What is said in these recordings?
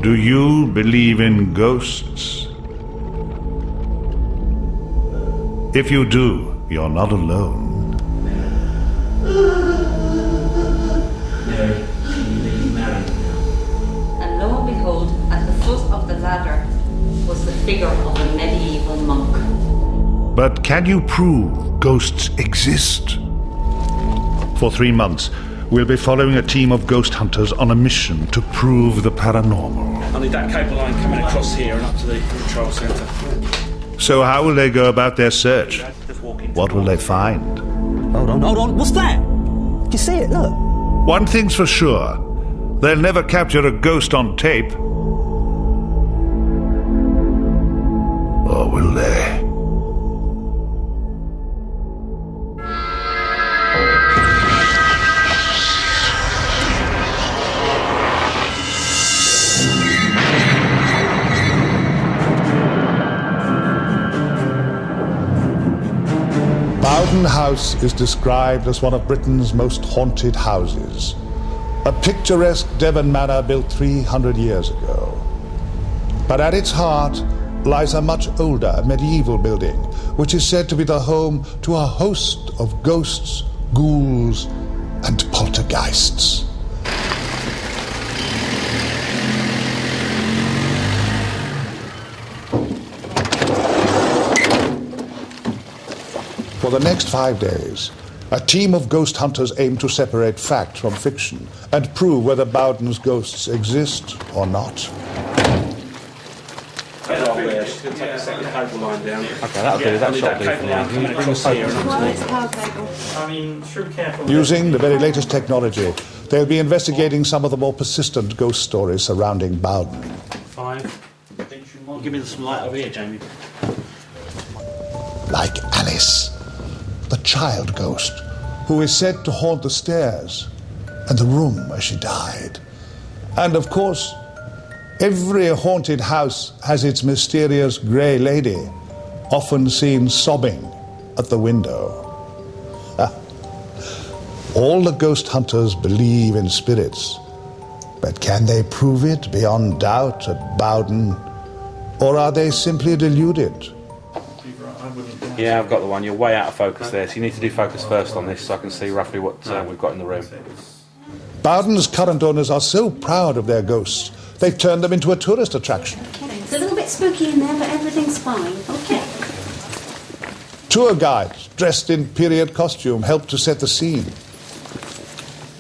Do you believe in ghosts? If you do, you're not alone. Mary, can you be married now? And lo and behold, at the foot of the ladder was the figure of a medieval monk. But can you prove ghosts exist? For 3 months, we'll be following a team of ghost hunters on a mission to prove the paranormal. I need that cable line coming across here and up to the control centre. So how will they go about their search? What will they find? Hold on, what's that? Do you see it? Look. One thing's for sure, they'll never capture a ghost on tape. Or will they? Bowden House is described as one of Britain's most haunted houses. A picturesque Devon manor built 300 years ago. But at its heart lies a much older medieval building, which is said to be the home to a host of ghosts, ghouls, and poltergeists. For the next 5 days, a team of ghost hunters aim to separate fact from fiction and prove whether Bowden's ghosts exist or not. Okay, that'll do. That need that cable line coming across here and up to the... Using the very latest technology, they'll be investigating some of the more persistent ghost stories surrounding Bowden. 5. Give me some light over here, Jamie. Like Alice, the child ghost, who is said to haunt the stairs and the room where she died. And of course, every haunted house has its mysterious grey lady, often seen sobbing at the window. All the ghost hunters believe in spirits, but can they prove it beyond doubt at Bowden, or are they simply deluded? Yeah, I've got the one. You're way out of focus there, so you need to do focus first on this so I can see roughly what we've got in the room. Bowden's current owners are so proud of their ghosts, they've turned them into a tourist attraction. It's a little bit spooky in there, but everything's fine. Okay. Tour guides dressed in period costume help to set the scene.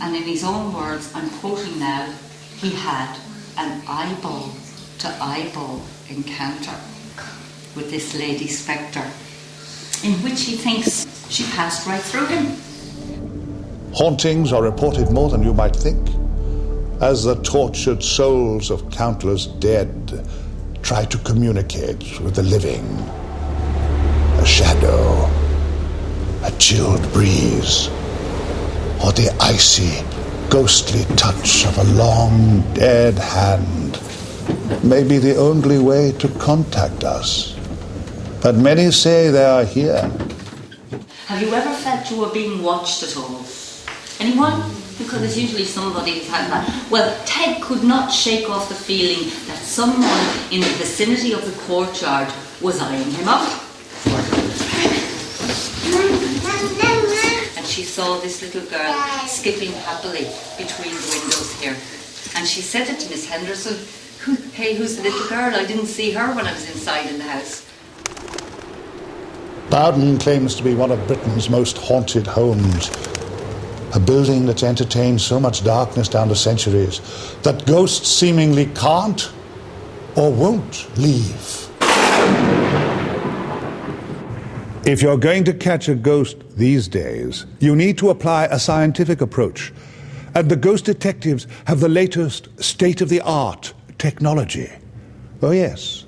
And in his own words, I'm quoting now, he had an eyeball-to-eyeball encounter with this lady spectre, in which he thinks she passed right through him. Hauntings are reported more than you might think, as the tortured souls of countless dead try to communicate with the living. A shadow, a chilled breeze, or the icy, ghostly touch of a long dead hand may be the only way to contact us. But many say they are here. Have you ever felt you were being watched at all? Anyone? Because it's usually somebody who's had that. Well, Ted could not shake off the feeling that someone in the vicinity of the courtyard was eyeing him up. And she saw this little girl skipping happily between the windows here. And she said it to Miss Henderson, "Hey, who's the little girl? I didn't see her when I was inside in the house." Bowden claims to be one of Britain's most haunted homes. A building that's entertained so much darkness down the centuries that ghosts seemingly can't or won't leave. If you're going to catch a ghost these days, you need to apply a scientific approach. And the ghost detectives have the latest state-of-the-art technology. Oh, yes.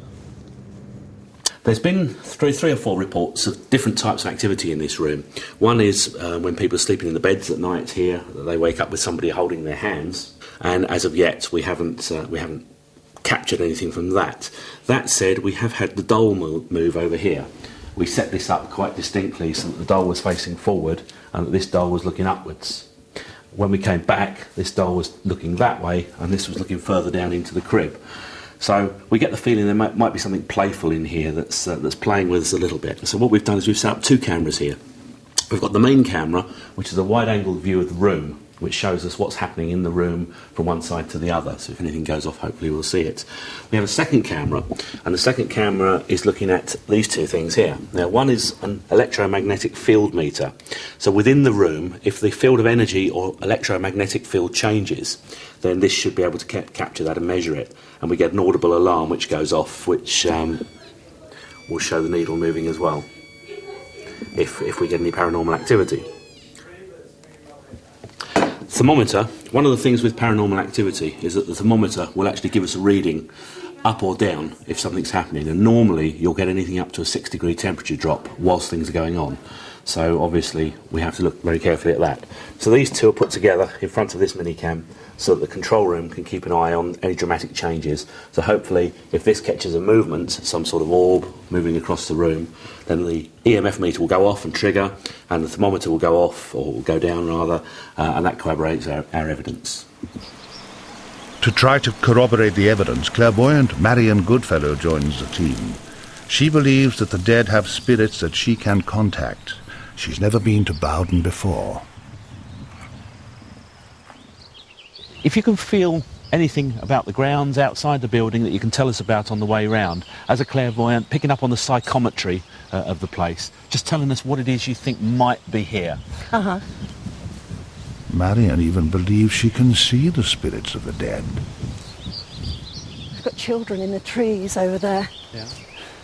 There's been three or four reports of different types of activity in this room. One is when people are sleeping in the beds at night here, they wake up with somebody holding their hands. And as of yet, we haven't captured anything from that. That said, we have had the doll move over here. We set this up quite distinctly so that the doll was facing forward and that this doll was looking upwards. when we came back, this doll was looking that way, and this was looking further down into the crib. So we get the feeling there might be something playful in here that's playing with us a little bit. So what we've done is we've set up 2 cameras here. We've got the main camera, which is a wide-angle view of the room, which shows us what's happening in the room from one side to the other. So if anything goes off, hopefully we'll see it. We have a second camera, and the second camera is looking at these 2 things here. Now, one is an electromagnetic field meter. So within the room, if the field of energy or electromagnetic field changes, then this should be able to capture that and measure it. And we get an audible alarm which goes off, which will show the needle moving as well, if we get any paranormal activity. Thermometer. One of the things with paranormal activity is that the thermometer will actually give us a reading up or down if something's happening, and normally you'll get anything up to a 6-degree temperature drop whilst things are going on. So obviously we have to look very carefully at that. So these 2 are put together in front of this minicam so that the control room can keep an eye on any dramatic changes. So hopefully if this catches a movement, some sort of orb moving across the room, then the EMF meter will go off and trigger, and the thermometer will go off, or will go down rather, and that corroborates our evidence. To try to corroborate the evidence, clairvoyant Marion Goodfellow joins the team. She believes that the dead have spirits that she can contact. She's never been to Bowden before. If you can feel anything about the grounds outside the building that you can tell us about on the way round, as a clairvoyant, picking up on the psychometry of the place, just telling us what it is you think might be here. Marion even believes she can see the spirits of the dead. I've got children in the trees over there. Yeah.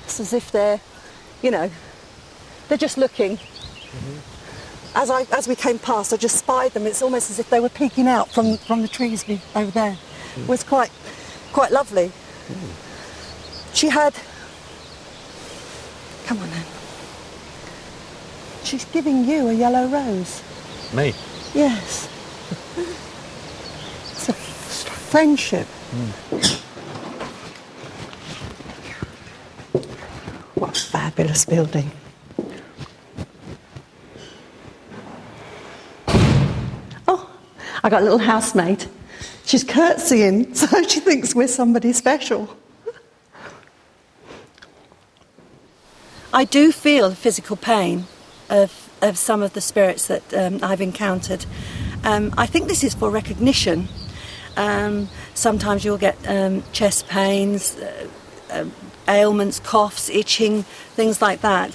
It's as if they're, they're just looking. As we came past, I just spied them. It's almost as if they were peeking out from the trees over there. It was quite lovely. She had... Come on then. She's giving you a yellow rose. Me? Yes. It's a friendship. What a fabulous building. Oh, I got a little housemate. She's curtsying, so she thinks we're somebody special. I do feel physical pain of some of the spirits that I've encountered. I think this is for recognition. Sometimes you'll get chest pains, ailments, coughs, itching, things like that.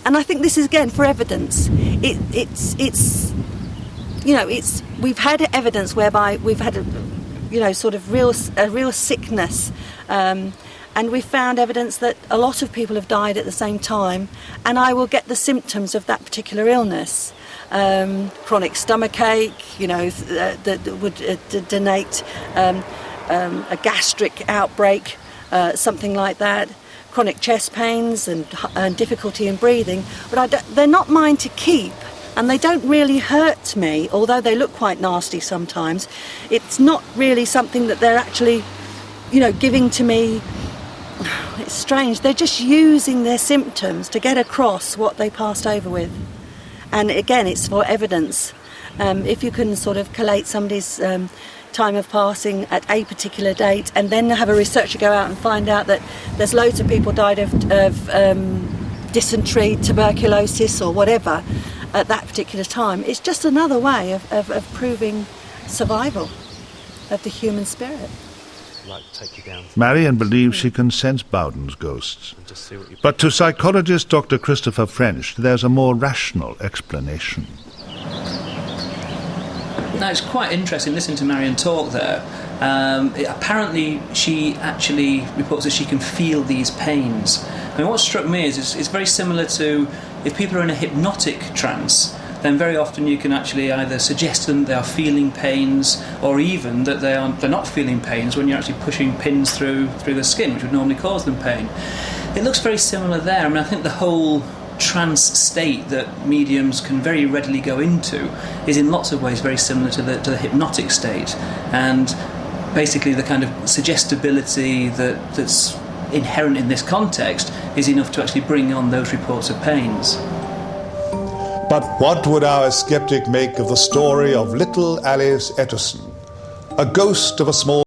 And I think this is again for evidence. We've had evidence whereby we've had a real sickness. And we found evidence that a lot of people have died at the same time, and I will get the symptoms of that particular illness. Chronic stomachache, that would donate a gastric outbreak, something like that. Chronic chest pains and difficulty in breathing. But they're not mine to keep, and they don't really hurt me, although they look quite nasty sometimes. It's not really something that they're actually, giving to me. It's strange. They're just using their symptoms to get across what they passed over with. And again, it's for evidence. If you can sort of collate somebody's time of passing at a particular date, and then have a researcher go out and find out that there's loads of people died of dysentery, tuberculosis or whatever at that particular time, it's just another way of proving survival of the human spirit. Marion believes she can sense Bowden's ghosts. But to psychologist Dr. Christopher French, there's a more rational explanation. Now, it's quite interesting listening to Marion talk there. Apparently, she actually reports that she can feel these pains. I mean, what struck me is it's very similar to if people are in a hypnotic trance, then very often you can actually either suggest to them they are feeling pains, or even that they're not feeling pains when you're actually pushing pins through the skin, which would normally cause them pain. It looks very similar there. I mean, I think the whole trance state that mediums can very readily go into is in lots of ways very similar to the hypnotic state, and basically the kind of suggestibility that's inherent in this context is enough to actually bring on those reports of pains. But what would our skeptic make of the story of little Alice Etterson, a ghost of a small